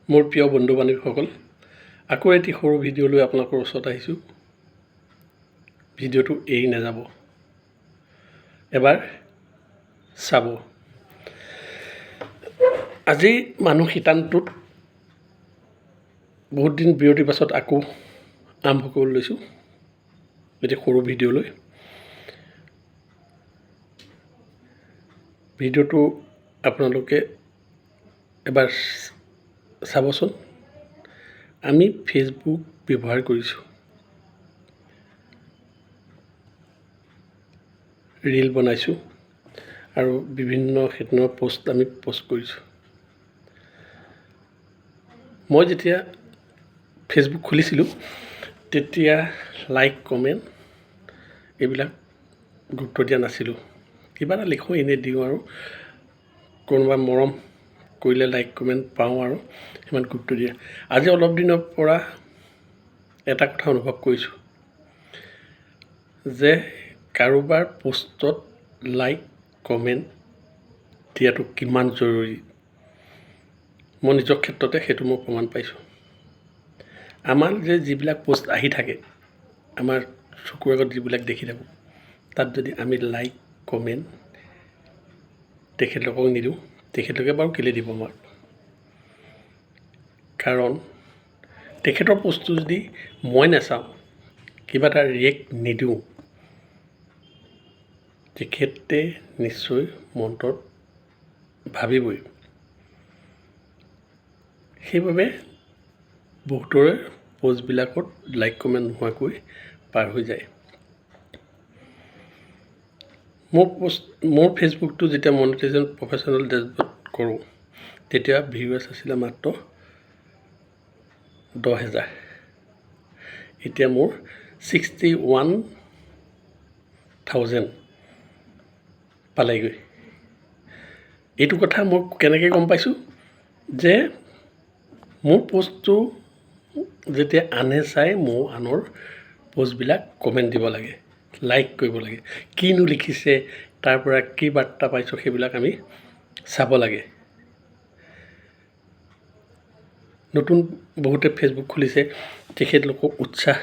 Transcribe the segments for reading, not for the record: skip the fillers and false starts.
মোৰ প্ৰিয় বন্ধু বান্ধৱীসকল, আকৌ এটি সৰু ভিডিঅ' লৈ আপোনালোকৰ ওচৰত আহিছোঁ। ভিডিঅ'টো এৰি নাযাব, এবাৰ চাব। আজি মানুহ শিতানটোত বহুত দিন বিৰতিৰ পাছত আকৌ আৰম্ভ কৰিব লৈছোঁ এটি সৰু ভিডিঅ' লৈ। ভিডিঅ'টো আপোনালোকে এবাৰ চাবচোন। আমি ফেচবুক ব্যৱহাৰ কৰিছোঁ, ৰীল বনাইছোঁ আৰু বিভিন্ন ধৰণৰ পোষ্ট আমি পোষ্ট কৰিছোঁ। মই যেতিয়া ফেচবুক খুলিছিলোঁ তেতিয়া লাইক কমেণ্ট এইবিলাক গুৰুত্ব দিয়া নাছিলোঁ। কিবা এটা লিখোঁ, এনেই দিওঁ আৰু কোনোবা মৰম কৰিলে লাইক কমেণ্ট পাওঁ আৰু সিমান গুৰুত্ব দিয়ে। আজি অলপ দিনৰ পৰা এটা কথা অনুভৱ কৰিছোঁ যে কাৰোবাৰ পোষ্টত লাইক কমেণ্ট দিয়াটো কিমান জৰুৰী। মই নিজৰ ক্ষেত্ৰতে সেইটো মই প্ৰমাণ পাইছোঁ। আমাৰ যিবিলাক পোষ্ট আহি থাকে, আমাৰ চকুৰ আগত যিবিলাক দেখি থাকোঁ, তাত যদি আমি লাইক কমেণ্ট তেখেতলোকক নিদিওঁ, তেখেতলোকে বাৰু কেলৈ দিব আমাক? কাৰণ তেখেতৰ পোষ্টটো যদি মই নাচাওঁ, কিবা এটা ৰিয়েক্ট নিদিওঁ, তেখেতে নিশ্চয় মনটোত ভাবিবই। সেইবাবে বহুতৰে পোষ্টবিলাকত লাইক কমেণ্ট নোহোৱাকৈ পাৰ হৈ যায়। মোৰ ফেচবুকটো যেতিয়া মনিটাইজেশ্যন প্ৰফেশ্যনেল ডেছবৰ্ড কৰোঁ, তেতিয়া ভিউৱাৰ্ছ আছিলে মাত্ৰ 10,000। এতিয়া মোৰ 61,000 পালেগৈ। এইটো কথা মই কেনেকৈ গম পাইছোঁ যে মোৰ পোষ্টটো যেতিয়া আনে চাই, মোৰ আনৰ পোষ্টবিলাক কমেণ্ট দিব লাগে, লাইক কৰিব লাগে। কিনো লিখিছে, তাৰ পৰা কি বাৰ্তা পাইছোঁ, সেইবিলাক আমি চাব লাগে। নতুন বহুতে ফেচবুক খুলিছে, তেখেতলোকক উৎসাহ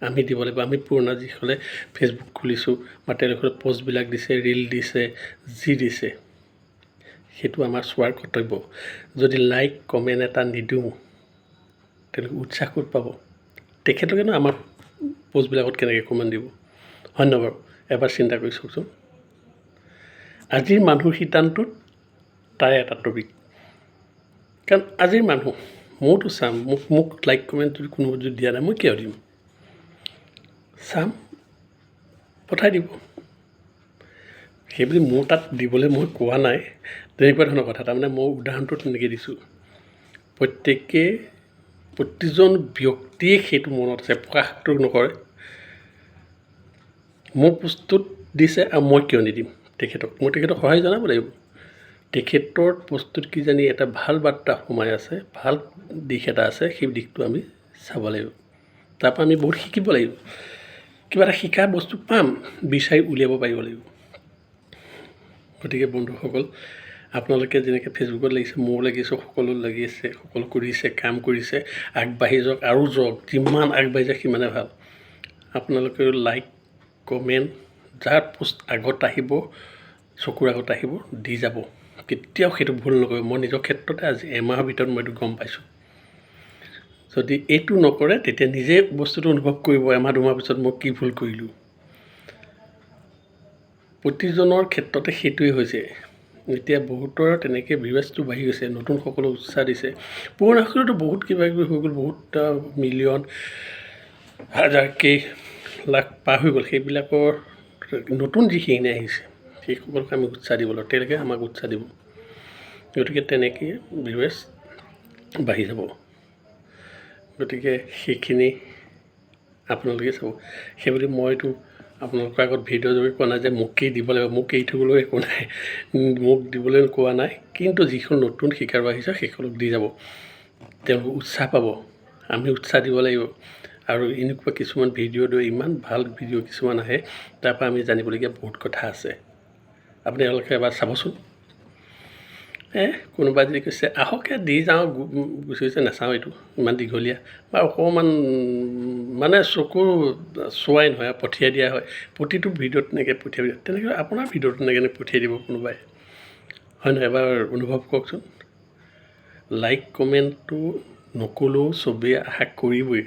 আমি দিব লাগিব। আমি পুৰণা যিসকলে ফেচবুক খুলিছোঁ বা তেওঁলোকে পোষ্টবিলাক দিছে, ৰীল দিছে, যি দিছে, সেইটো আমাৰ চোৱাৰ কৰ্তব্য। যদি লাইক কমেণ্ট এটা নিদিওঁ, তেওঁলোকে উৎসাহ ক'ত পাব? তেখেতলোকেনো আমাৰ পোষ্টবিলাকত কেনেকৈ কমেণ্ট দিব? হয় নহয় বাৰু? এবাৰ চিন্তা কৰি চাওকচোন। আজিৰ মানুহৰ শিতানটোত তাৰে এটা টপিক। কাৰণ আজিৰ মানুহ, মইতো চাম, মোক লাইক কমেণ্ট যদি কোনোবা যদি দিয়া নাই, মই কিয় দিম? চাম, পঠাই দিব। সেইবুলি মোৰ তাত দিবলৈ মই কোৱা নাই, তেনেকুৱা ধৰণৰ কথা। তাৰমানে মই উদাহৰণটো তেনেকৈ দিছোঁ। প্ৰতিজন ব্যক্তিয়ে সেইটো মনত আছে, প্ৰকাশটো নকৰে। মোৰ পোষ্টটোত দিছে আৰু মই কিয় নিদিম তেখেতক? মই তেখেতক সহায় জনাব লাগিব। তেখেতৰ পোষ্টটোত কিজানি এটা ভাল বাৰ্তা সোমাই আছে, ভাল দিশ এটা আছে, সেই দিশটো আমি চাব লাগিব। তাৰপৰা আমি বহুত শিকিব লাগিব। কিবা এটা শিকাৰ বস্তু পাম, বিচাৰি উলিয়াব পাৰিব লাগিব। গতিকে বন্ধুসকল, আপোনালোকে যেনেকৈ ফেচবুকত লাগিছে, মোৰ লাগিছে, সকলো লাগিছে, সকলো কৰিছে, কাম কৰিছে, আগবাঢ়ি যাওক আৰু যাওক। যিমান আগবাঢ়ি যায় সিমানে ভাল। আপোনালোকে লাইক কমেণ্ট, যাৰ পোষ্ট আগত আহিব, চকুৰ আগত আহিব, দি যাব। কেতিয়াও সেইটো ভুল নকৰিব। মই নিজৰ ক্ষেত্ৰতে আজি এমাহৰ ভিতৰত মই এইটো গম পাইছোঁ। যদি এইটো নকৰে, তেতিয়া নিজে বস্তুটো অনুভৱ কৰিব, এমাহ দুমাহ পিছত মই কি ভুল কৰিলোঁ। প্ৰতিজনৰ ক্ষেত্ৰতে সেইটোৱে হৈছে। এতিয়া বহুতৰ তেনেকৈ ভিউৱাৰ্ছটো বাঢ়ি গৈছে, নতুন সকলো উৎসাহ দিছে। পুৰণাসকলেতো বহুত কিবা কিবি হৈ গ'ল, বহুত মিলিয়ন, হাজাৰ কেই লাখ পাৰ হৈ গ'ল। সেইবিলাকৰ নতুন যিখিনি আহিছে, সেইসকলক আমি উৎসাহ দিব লাগিব, তেওঁলোকে আমাক উৎসাহ দিব। গতিকে তেনেকৈ ভিউৱাৰ্ছ বাঢ়ি যাব। গতিকে সেইখিনি আপোনালোকে চাব। সেইবুলি মইতো আপোনালোকৰ আগত ভিডিঅ' জৰি কোৱা নাই যে মোকেই দিব লাগিব, মোক এৰি থ'বলৈ একো নাই, মোক দিবলৈ কোৱা নাই। কিন্তু যিখন নতুন শিকাৰ আহিছে, সেইসকলক দি যাব। তেওঁলোকে উৎসাহ পাব, আমি উৎসাহ দিব লাগিব। আৰু এনেকুৱা কিছুমান ভিডিঅ' লৈ ইমান ভাল ভিডিঅ' কিছুমান আহে, তাৰপৰা আমি জানিবলগীয়া বহুত কথা আছে। আপোনালোকে এবাৰ চাবচোন। কোনোবা যদি কৈছে আহকে দি যাওঁ গুচি গৈছে নাচাওঁ এইটো ইমান দীঘলীয়া বা অকণমান মানে চকু চোৱাই নহয় পঠিয়াই দিয়া হয় প্ৰতিটো ভিডিঅ'ত তেনেকৈ পঠিয়াই দিয়ে তেনেকৈ আপোনাৰ ভিডিঅ'টো তেনেকৈ পঠিয়াই দিব কোনোবাই হয় নহয় এবাৰ অনুভৱ কৰকচোন লাইক কমেণ্টটো নক'লেও চবেই আশা কৰিবই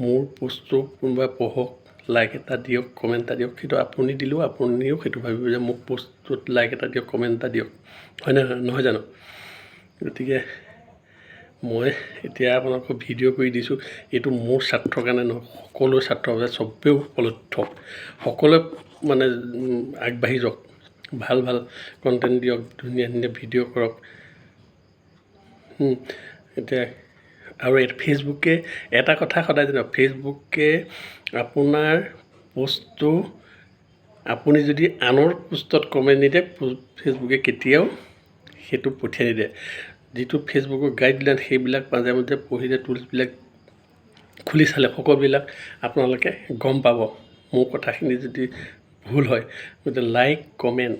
মোৰ পষ্টটো কোনোবাই পঢ়ক লাইক এটা দিয়ক কমেণ্ট এটা দিয়ক সেইটো আপুনি দিলেও আপুনিও সেইটো ভাবিব যে মোক পষ্টটোত লাইক এটা দিয়ক কমেণ্ট এটা দিয়ক হয় নহয় জানো গতিকে মই এতিয়া আপোনালোকক ভিডিঅ' কৰি দিছোঁ এইটো মোৰ স্বাৰ্থৰ কাৰণে নহয় সকলো স্বাৰ্থৰ বাবে চবেই উপলব্ধ থওক সকলোৱে মানে আগবাঢ়ি যাওক ভাল ভাল কণ্টেণ্ট দিয়ক ধুনীয়া ধুনীয়া ভিডিঅ' কৰক এতিয়া আৰু ফেচবুকে এটা কথা সদায় জানো ফেচবুকে আপোনাৰ পষ্টটো আপুনি যদি আনৰ পষ্টত কমেণ্ট নিদিয়ে ফেচবুকে কেতিয়াও সেইটো পঠিয়াই নিদিয়ে যিটো ফেচবুকৰ গাইডলাইন সেইবিলাক মাজে মাজে পঢ়িলে টুলছবিলাক খুলি চালে সকলোবিলাক আপোনালোকে গম পাব মোৰ কথাখিনি যদি ভুল হয় গতিকে লাইক কমেণ্ট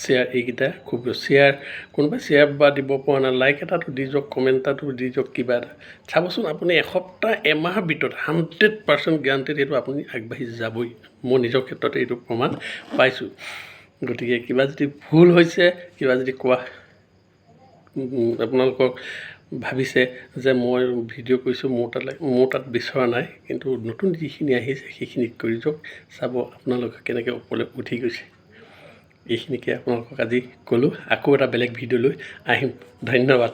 শ্বেয়াৰ এইকেইটা খুব শ্বেয়াৰ কোনোবাই শ্বেয়াৰ বা দিব পৰা নাই লাইক এটাটো দি যাওক কমেণ্ট এটাটো দি যাওক কিবা এটা চাবচোন আপুনি এসপ্তাহ এমাহৰ ভিতৰত 100% গেৰাণ্টিড সেইটো আপুনি আগবাঢ়ি যাবই মই নিজৰ ক্ষেত্ৰতে এইটো প্ৰমাণ পাইছোঁ গতিকে কিবা যদি ভুল হৈছে কিবা যদি কোৱা আপোনালোকক ভাবিছে যে মই ভিডিঅ' কৰিছোঁ মোৰ তাত বিচৰা নাই কিন্তু নতুন যিখিনি আহিছে সেইখিনি কৰি যাওক চাব আপোনালোকে কেনেকৈ ওপৰলৈ উঠি গৈছে এইখিনিকে আপোনালোকক আজি ক'লোঁ আকৌ এটা বেলেগ ভিডিঅ' লৈ আহিম ধন্যবাদ